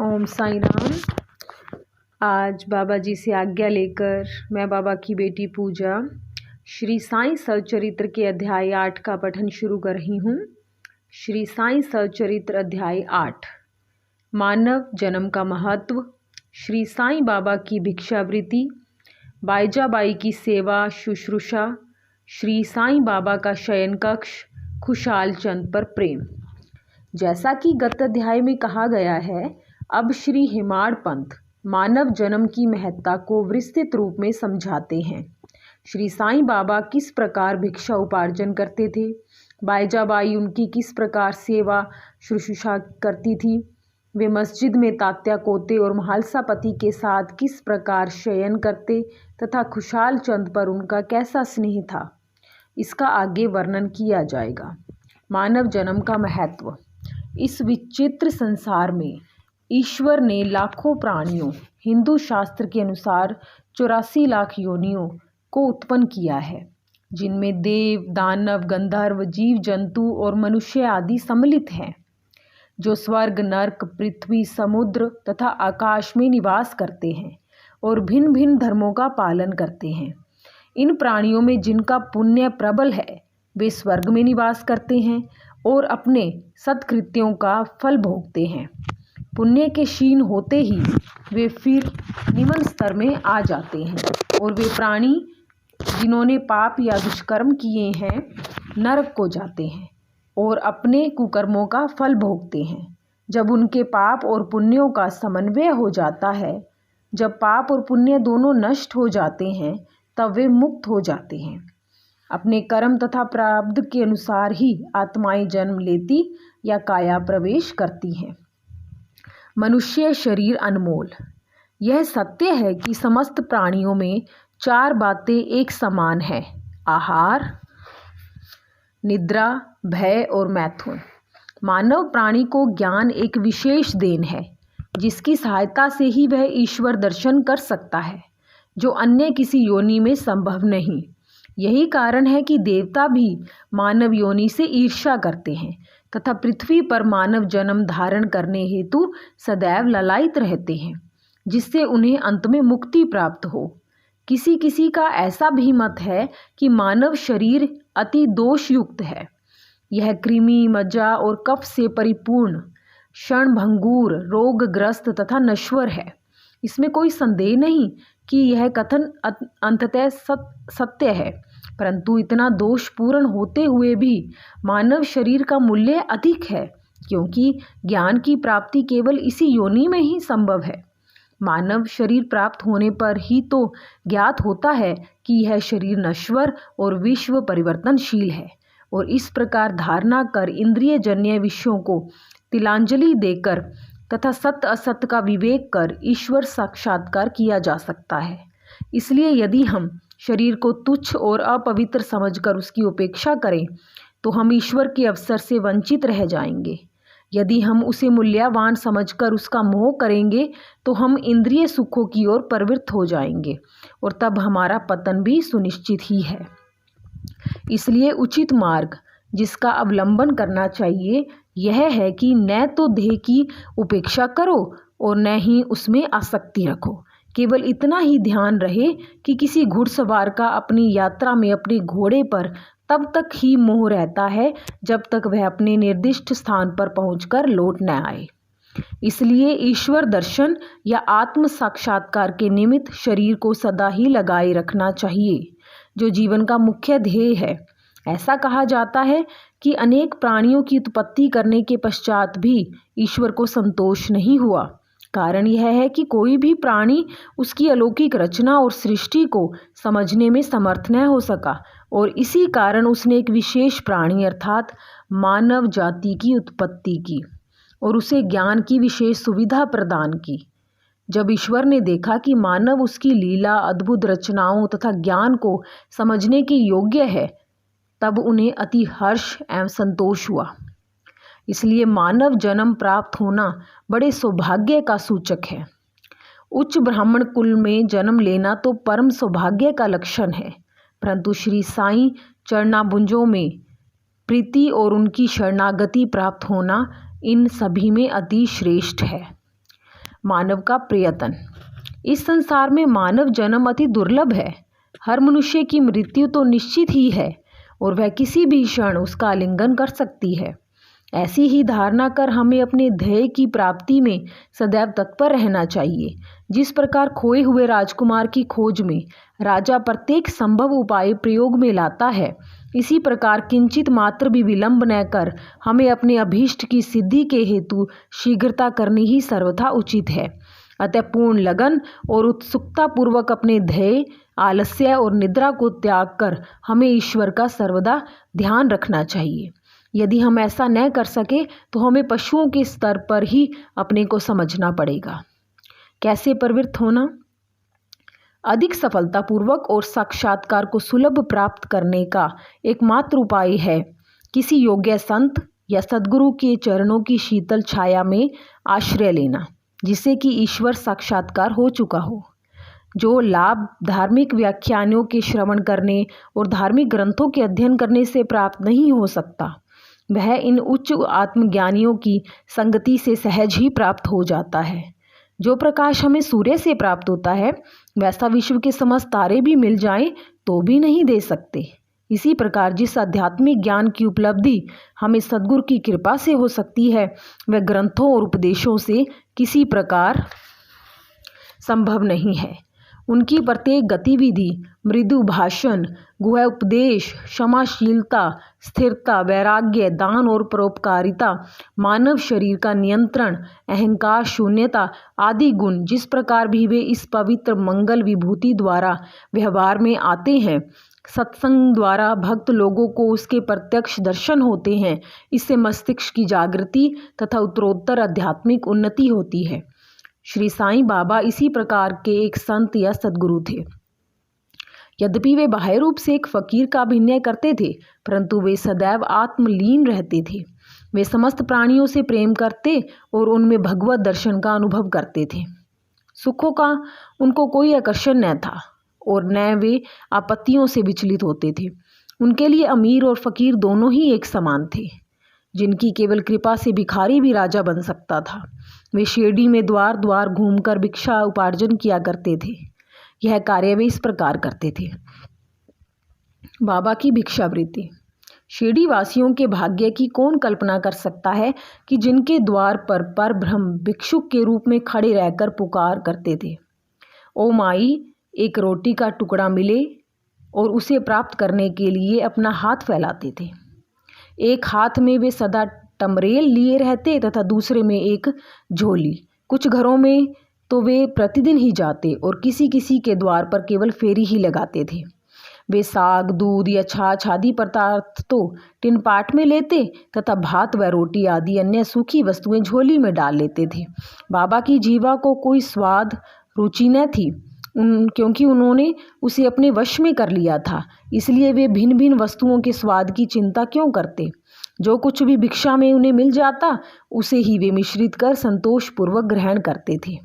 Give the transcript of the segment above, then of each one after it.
ओम साईं राम। आज बाबा जी से आज्ञा लेकर मैं बाबा की बेटी पूजा श्री साईं सच्चरित्र के अध्याय 8 का पठन शुरू कर रही हूँ। श्री साईं सच्चरित्र अध्याय 8, मानव जन्म का महत्व, श्री साईं बाबा की भिक्षावृत्ति, बाईजाबाई की सेवा शुश्रूषा, श्री साईं बाबा का शयन कक्ष, खुशाल चंद पर प्रेम। जैसा कि गत अध्याय में कहा गया है, अब श्री हेमाड़ पंथ मानव जन्म की महत्ता को विस्तृत रूप में समझाते हैं। श्री साईं बाबा किस प्रकार भिक्षा उपार्जन करते थे, बाईजाबाई उनकी किस प्रकार सेवा शुश्रूषा करती थी, वे मस्जिद में तात्या कोते और महालसा पति के साथ किस प्रकार शयन करते तथा खुशाल चंद पर उनका कैसा स्नेह था, इसका आगे वर्णन किया जाएगा। मानव जन्म का महत्व। इस विचित्र संसार में ईश्वर ने लाखों प्राणियों, हिंदू शास्त्र के अनुसार 84 लाख योनियों को उत्पन्न किया है, जिनमें देव, दानव, गंधर्व, जीव जंतु और मनुष्य आदि सम्मिलित हैं, जो स्वर्ग, नर्क, पृथ्वी, समुद्र तथा आकाश में निवास करते हैं और भिन्न भिन्न धर्मों का पालन करते हैं। इन प्राणियों में जिनका पुण्य प्रबल है, वे स्वर्ग में निवास करते हैं और अपने सत्कृत्यों का फल भोगते हैं। पुण्य के क्षीण होते ही वे फिर निम्न स्तर में आ जाते हैं और वे प्राणी जिन्होंने पाप या दुष्कर्म किए हैं, नरक को जाते हैं और अपने कुकर्मों का फल भोगते हैं। जब उनके पाप और पुण्यों का समन्वय हो जाता है, जब पाप और पुण्य दोनों नष्ट हो जाते हैं, तब वे मुक्त हो जाते हैं। अपने कर्म तथा प्रारब्ध के अनुसार ही आत्माएं जन्म लेती या काया प्रवेश करती हैं। मनुष्य शरीर अनमोल। यह सत्य है कि समस्त प्राणियों में 4 बातें एक समान हैं: आहार, निद्रा, भय और मैथुन। मानव प्राणी को ज्ञान एक विशेष देन है, जिसकी सहायता से ही वह ईश्वर दर्शन कर सकता है, जो अन्य किसी योनि में संभव नहीं। यही कारण है कि देवता भी मानव योनि से ईर्ष्या करते हैं तथा पृथ्वी पर मानव जन्म धारण करने हेतु सदैव ललायित रहते हैं, जिससे उन्हें अंत में मुक्ति प्राप्त हो। किसी किसी का ऐसा भी मत है कि मानव शरीर अति दोषयुक्त है। यह कृमि, मज्जा और कफ से परिपूर्ण, क्षणभंगुर, रोगग्रस्त तथा नश्वर है। इसमें कोई संदेह नहीं कि यह कथन अंततः सत्य है, परंतु इतना दोषपूर्ण होते हुए भी मानव शरीर का मूल्य अधिक है, क्योंकि ज्ञान की प्राप्ति केवल इसी योनि में ही संभव है। मानव शरीर प्राप्त होने पर ही तो ज्ञात होता है कि यह शरीर नश्वर और विश्व परिवर्तनशील है, और इस प्रकार धारणा कर इंद्रिय जन्य विषयों को तिलांजलि देकर तथा सत्य असत्य का विवेक कर ईश्वर साक्षात्कार किया जा सकता है। इसलिए यदि हम शरीर को तुच्छ और अपवित्र समझकर उसकी उपेक्षा करें, तो हम ईश्वर के अवसर से वंचित रह जाएंगे। यदि हम उसे मूल्यवान समझकर उसका मोह करेंगे, तो हम इंद्रिय सुखों की ओर प्रवृत्त हो जाएंगे और तब हमारा पतन भी सुनिश्चित ही है। इसलिए उचित मार्ग जिसका अवलंबन करना चाहिए, यह है कि न तो देह की उपेक्षा करो और न ही उसमें आसक्ति रखो। केवल इतना ही ध्यान रहे कि किसी घुड़सवार का अपनी यात्रा में अपने घोड़े पर तब तक ही मोह रहता है जब तक वह अपने निर्दिष्ट स्थान पर पहुंचकर लौट न आए। इसलिए ईश्वर दर्शन या आत्म साक्षात्कार के निमित्त शरीर को सदा ही लगाए रखना चाहिए, जो जीवन का मुख्य ध्येय है। ऐसा कहा जाता है कि अनेक प्राणियों की उत्पत्ति करने के पश्चात भी ईश्वर को संतोष नहीं हुआ। कारण यह है कि कोई भी प्राणी उसकी अलौकिक रचना और सृष्टि को समझने में समर्थ न हो सका, और इसी कारण उसने एक विशेष प्राणी अर्थात मानव जाति की उत्पत्ति की और उसे ज्ञान की विशेष सुविधा प्रदान की। जब ईश्वर ने देखा कि मानव उसकी लीला, अद्भुत रचनाओं तथा ज्ञान को समझने के योग्य है, तब उन्हें अति हर्ष एवं संतोष हुआ। इसलिए मानव जन्म प्राप्त होना बड़े सौभाग्य का सूचक है। उच्च ब्राह्मण कुल में जन्म लेना तो परम सौभाग्य का लक्षण है, परंतु श्री साईं चरणाबुंजों में प्रीति और उनकी शरणागति प्राप्त होना इन सभी में अति श्रेष्ठ है। मानव का प्रयत्न। इस संसार में मानव जन्म अति दुर्लभ है। हर मनुष्य की मृत्यु तो निश्चित ही है और वह किसी भी क्षण उसका आलिंगन कर सकती है। ऐसी ही धारणा कर हमें अपने ध्येय की प्राप्ति में सदैव तत्पर रहना चाहिए। जिस प्रकार खोए हुए राजकुमार की खोज में राजा प्रत्येक संभव उपाय प्रयोग में लाता है, इसी प्रकार किंचित मात्र भी विलंब न कर हमें अपने अभीष्ट की सिद्धि के हेतु शीघ्रता करनी ही सर्वथा उचित है। अतः पूर्ण लगन और उत्सुकता पूर्वक अपने ध्येय, आलस्य और निद्रा को त्याग कर हमें ईश्वर का सर्वदा ध्यान रखना चाहिए। यदि हम ऐसा न कर सके तो हमें पशुओं के स्तर पर ही अपने को समझना पड़ेगा। कैसे प्रवृत्त होना? अधिक सफलतापूर्वक और साक्षात्कार को सुलभ प्राप्त करने का एकमात्र उपाय है किसी योग्य संत या सद्गुरु के चरणों की शीतल छाया में आश्रय लेना, जिससे कि ईश्वर साक्षात्कार हो चुका हो। जो लाभ धार्मिक व्याख्यानों के श्रवण करने और धार्मिक ग्रंथों के अध्ययन करने से प्राप्त नहीं हो सकता, वह इन उच्च आत्मज्ञानियों की संगति से सहज ही प्राप्त हो जाता है। जो प्रकाश हमें सूर्य से प्राप्त होता है, वैसा विश्व के समस्त तारे भी मिल जाएं तो भी नहीं दे सकते। इसी प्रकार जिस आध्यात्मिक ज्ञान की उपलब्धि हमें सद्गुरु की कृपा से हो सकती है, वह ग्रंथों और उपदेशों से किसी प्रकार संभव नहीं है। उनकी प्रत्येक गतिविधि, मृदु भाषण, गुह्य उपदेश, क्षमाशीलता, स्थिरता, वैराग्य, दान और परोपकारिता, मानव शरीर का नियंत्रण, अहंकार शून्यता आदि गुण जिस प्रकार भी वे इस पवित्र मंगल विभूति द्वारा व्यवहार में आते हैं, सत्संग द्वारा भक्त लोगों को उसके प्रत्यक्ष दर्शन होते हैं। इससे मस्तिष्क की जागृति तथा उत्तरोत्तर आध्यात्मिक उन्नति होती है। श्री साईं बाबा इसी प्रकार के एक संत या सद्गुरु थे। यद्यपि वे बाह्य रूप से एक फकीर का अभिनय करते थे, परंतु वे सदैव आत्मलीन रहते थे। वे समस्त प्राणियों से प्रेम करते और उनमें भगवत दर्शन का अनुभव करते थे। सुखों का उनको कोई आकर्षण न था और न वे आपत्तियों से विचलित होते थे। उनके लिए अमीर और फकीर दोनों ही एक समान थे। जिनकी केवल कृपा से भिखारी भी राजा बन सकता था। वे शिरडी में द्वार द्वार घूमकर भिक्षा उपार्जन किया करते थे। यह कार्य वे इस प्रकार करते थे। बाबा की भिक्षावृत्ति। शिरडी वासियों के भाग्य की कौन कल्पना कर सकता है कि जिनके द्वार पर परब्रह्म भिक्षुक के रूप में खड़े रहकर पुकार करते थे, ओ माई, एक रोटी का टुकड़ा मिले, और उसे प्राप्त करने के लिए अपना हाथ फैलाते थे। एक हाथ में वे सदा टमरेल लिए रहते तथा दूसरे में एक झोली। कुछ घरों में तो वे प्रतिदिन ही जाते और किसी किसी के द्वार पर केवल फेरी ही लगाते थे। वे साग, दूध या छाछ आदि पदार्थ तो टिन पाट में लेते तथा भात व रोटी आदि अन्य सूखी वस्तुएं झोली में डाल लेते थे। बाबा की जीवा को कोई स्वाद रुचि न थी, क्योंकि उन्होंने उसे अपने वश में कर लिया था। इसलिए वे भिन्न भिन्न वस्तुओं के स्वाद की चिंता क्यों करते। जो कुछ भी भिक्षा में उन्हें मिल जाता, उसे ही वे मिश्रित कर संतोषपूर्वक ग्रहण करते थे।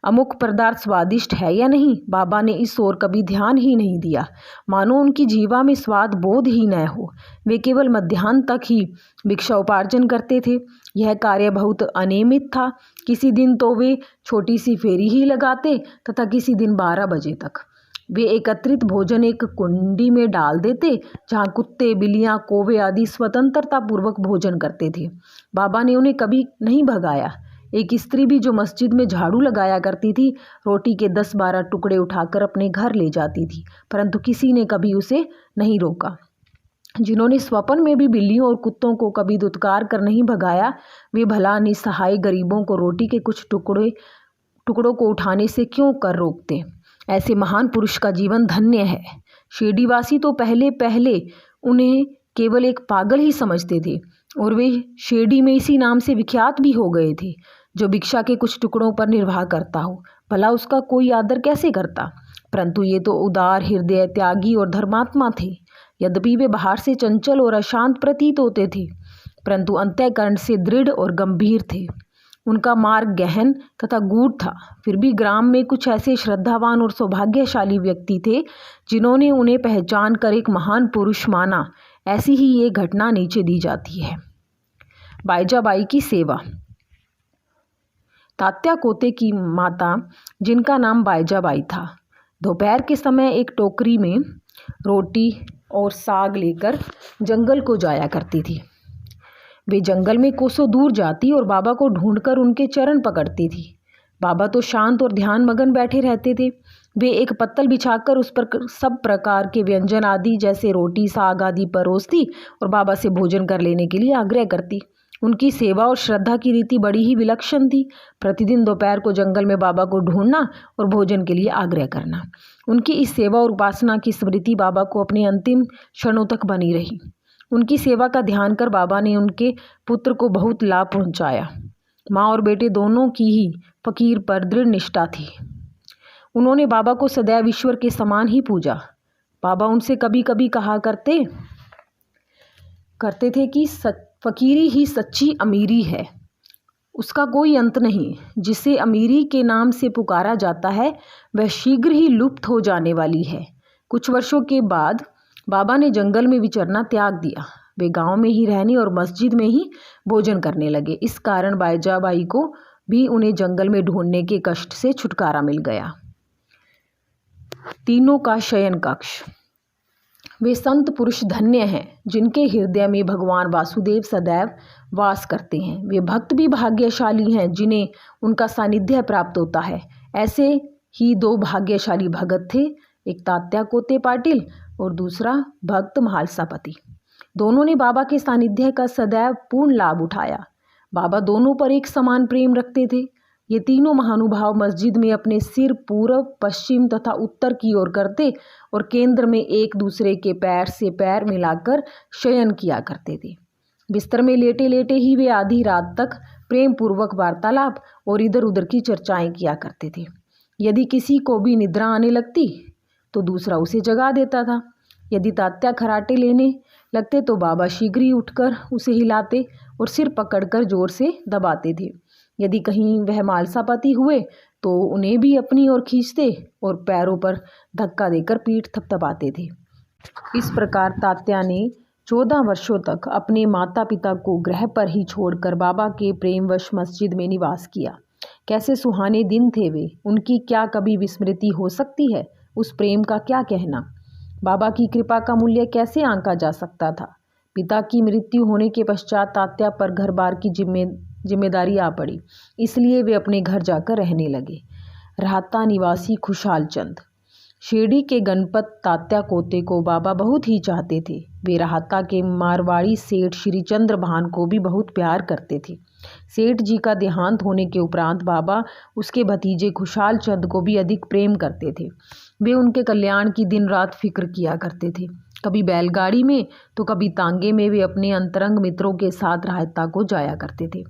अमुक पदार्थ स्वादिष्ट है या नहीं, बाबा ने इस ओर कभी ध्यान ही नहीं दिया, मानो उनकी जीवा में स्वाद बोध ही न हो। वे केवल मध्याह्न तक ही भिक्षा उपार्जन करते थे। यह कार्य बहुत अनियमित था। किसी दिन तो वे छोटी सी फेरी ही लगाते तथा किसी दिन 12 बजे तक। वे एकत्रित भोजन एक कुंडी में डाल देते, जहाँ कुत्ते, बिल्लियाँ, कौवे आदि स्वतंत्रता पूर्वक भोजन करते थे। बाबा ने उन्हें कभी नहीं भगाया। एक स्त्री भी जो मस्जिद में झाड़ू लगाया करती थी, रोटी के 10-12 टुकड़े उठाकर अपने घर ले जाती थी, परंतु किसी ने कभी उसे नहीं रोका। जिन्होंने स्वप्न में भी बिल्लियों और कुत्तों को कभी दुत्कार कर नहीं भगाया, वे भला निसहाय गरीबों को रोटी के कुछ टुकड़ों को उठाने से क्यों कर रोकते। ऐसे महान पुरुष का जीवन धन्य है। शिरडीवासी तो पहले पहले उन्हें केवल एक पागल ही समझते थे और वे शिरडी में इसी नाम से विख्यात भी हो गए थे। जो भिक्षा के कुछ टुकड़ों पर निर्वाह करता हो, भला उसका कोई आदर कैसे करता। परंतु ये तो उदार हृदय, त्यागी और धर्मात्मा थे। यद्यपि वे बाहर से चंचल और अशांत प्रतीत होते थे, परंतु अंतःकरण से दृढ़ और गंभीर थे। उनका मार्ग गहन तथा गूढ़ था। फिर भी ग्राम में कुछ ऐसे श्रद्धावान और सौभाग्यशाली व्यक्ति थे जिन्होंने उन्हें पहचान कर एक महान पुरुष माना। ऐसी ही ये घटना नीचे दी जाती है। बाईजाबाई की सेवा। तात्या कोते की माता, जिनका नाम बाईजाबाई था, दोपहर के समय एक टोकरी में रोटी और साग लेकर जंगल को जाया करती थी। वे जंगल में कोसों दूर जाती और बाबा को ढूंढकर उनके चरण पकड़ती थी। बाबा तो शांत और ध्यान मगन बैठे रहते थे। वे एक पत्तल बिछाकर उस पर सब प्रकार के व्यंजन आदि जैसे रोटी साग आदि परोसती और बाबा से भोजन कर लेने के लिए आग्रह करती। उनकी सेवा और श्रद्धा की रीति बड़ी ही विलक्षण थी। प्रतिदिन दोपहर को जंगल में बाबा को ढूंढना और भोजन के लिए आग्रह करना। उनकी इस सेवा और उपासना की स्मृति बाबा को अपने अंतिम क्षणों तक बनी रही। उनकी सेवा का ध्यान कर बाबा ने उनके पुत्र को बहुत लाभ पहुंचाया। माँ और बेटे दोनों की ही फकीर पर दृढ़ निष्ठा थी। उन्होंने बाबा को सदैव ईश्वर के समान ही पूजा। बाबा उनसे कभी कभी कहा करते थे कि फकीरी ही सच्ची अमीरी है, उसका कोई अंत नहीं। जिसे अमीरी के नाम से पुकारा जाता है वह शीघ्र ही लुप्त हो जाने वाली है। कुछ वर्षों के बाद बाबा ने जंगल में विचरना त्याग दिया। वे गांव में ही रहने और मस्जिद में ही भोजन करने लगे। इस कारण बाईजाबाई को भी उन्हें जंगल में ढूंढने के कष्ट से छुटकारा मिल गया। तीनों का शयन कक्ष। वे संत पुरुष धन्य हैं जिनके हृदय में भगवान वासुदेव सदैव वास करते हैं। वे भक्त भी भाग्यशाली हैं जिन्हें उनका सानिध्य प्राप्त होता है। ऐसे ही दो भाग्यशाली भगत थे, एक तात्या कोते पाटिल और दूसरा भक्त म्हालसापति। दोनों ने बाबा के सानिध्य का सदैव पूर्ण लाभ उठाया। बाबा दोनों पर एक समान प्रेम रखते थे। ये तीनों महानुभाव मस्जिद में अपने सिर पूर्व पश्चिम तथा उत्तर की ओर करते और केंद्र में एक दूसरे के पैर से पैर मिलाकर शयन किया करते थे। बिस्तर में लेटे लेटे ही वे आधी रात तक प्रेम पूर्वक वार्तालाप और इधर उधर की चर्चाएं किया करते थे। यदि किसी को भी निद्रा आने लगती तो दूसरा उसे जगा देता था। यदि तात्या खराटे लेने लगते तो बाबा शीघ्र ही उठकर उसे हिलाते और सिर पकड़कर जोर से दबाते थे। यदि कहीं वह म्हालसापति हुए तो उन्हें भी अपनी ओर खींचते और पैरों पर धक्का देकर पीठ थपथपाते थे। इस प्रकार तात्या ने 14 वर्षों तक अपने माता पिता को गृह पर ही छोड़कर बाबा के प्रेमवश मस्जिद में निवास किया। कैसे सुहाने दिन थे वे, उनकी क्या कभी विस्मृति हो सकती है। उस प्रेम का क्या कहना। बाबा की कृपा का मूल्य कैसे आंका जा सकता था। पिता की मृत्यु होने के पश्चात तात्या पर घर बार की जिम्मेदारी आ पड़ी, इसलिए वे अपने घर जाकर रहने लगे। राहता निवासी खुशहाल चंद। शिरडी के गणपत तात्या कोते को बाबा बहुत ही चाहते थे। वे राहता के मारवाड़ी सेठ श्री चंद्र भान को भी बहुत प्यार करते थे। सेठ जी का देहांत होने के उपरांत बाबा उसके भतीजे खुशहाल चंद को भी अधिक प्रेम करते थे। वे उनके कल्याण की दिन रात फिक्र किया करते थे। कभी बैलगाड़ी में तो कभी तांगे में वे अपने अंतरंग मित्रों के साथ राहता को जाया करते थे।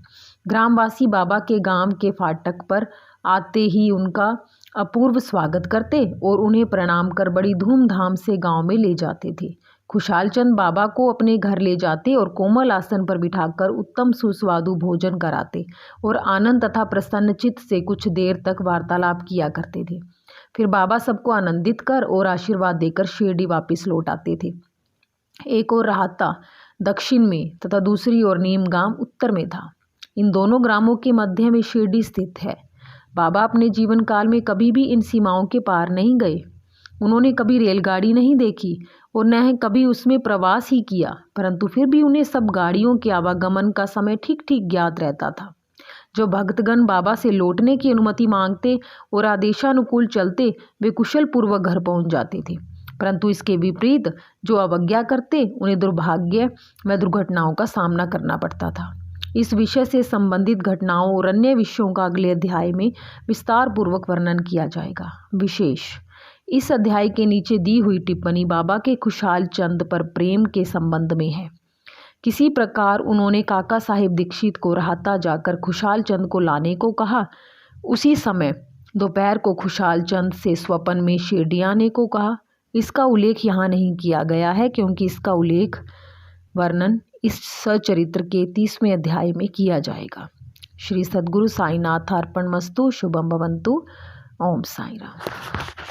ग्रामवासी बाबा के गांव के फाटक पर आते ही उनका अपूर्व स्वागत करते और उन्हें प्रणाम कर बड़ी धूमधाम से गांव में ले जाते थे। खुशहाल चंद बाबा को अपने घर ले जाते और कोमल आसन पर बिठाकर उत्तम सुस्वादु भोजन कराते और आनंद तथा प्रसन्नचित्त से कुछ देर तक वार्तालाप किया करते थे। फिर बाबा सबको आनंदित कर और आशीर्वाद देकर शिरडी वापस लौट आते थे। एक और राहता दक्षिण में तथा दूसरी ओर नीमगाम उत्तर में था। इन दोनों ग्रामों के मध्य में शिरडी स्थित है। बाबा अपने जीवन काल में कभी भी इन सीमाओं के पार नहीं गए। उन्होंने कभी रेलगाड़ी नहीं देखी और न कभी उसमें प्रवास ही किया, परंतु फिर भी उन्हें सब गाड़ियों के आवागमन का समय ठीक ठीक ज्ञात रहता था। जो भक्तगण बाबा से लौटने की अनुमति मांगते और आदेशानुकूल चलते वे कुशल पूर्वक घर पहुंच जाते थे, परंतु इसके विपरीत जो अवज्ञा करते उन्हें दुर्भाग्य व दुर्घटनाओं का सामना करना पड़ता था। इस विषय से संबंधित घटनाओं और अन्य विषयों का अगले अध्याय में विस्तार पूर्वक वर्णन किया जाएगा। विशेष इस अध्याय के नीचे दी हुई टिप्पणी बाबा के खुशहाल चंद पर प्रेम के संबंध में है। किसी प्रकार उन्होंने काका साहेब दीक्षित को राहता जाकर खुशहाल चंद को लाने को कहा। उसी समय दोपहर को खुशहाल चंद से स्वपन में शिरडी आने को कहा। इसका उल्लेख यहाँ नहीं किया गया है क्योंकि इसका उल्लेख वर्णन इस सचरित्र के 30वें अध्याय में किया जाएगा। श्री सद्गुरु साईनाथ अर्पणमस्तु। शुभम भवन्तु। ओम साई राम।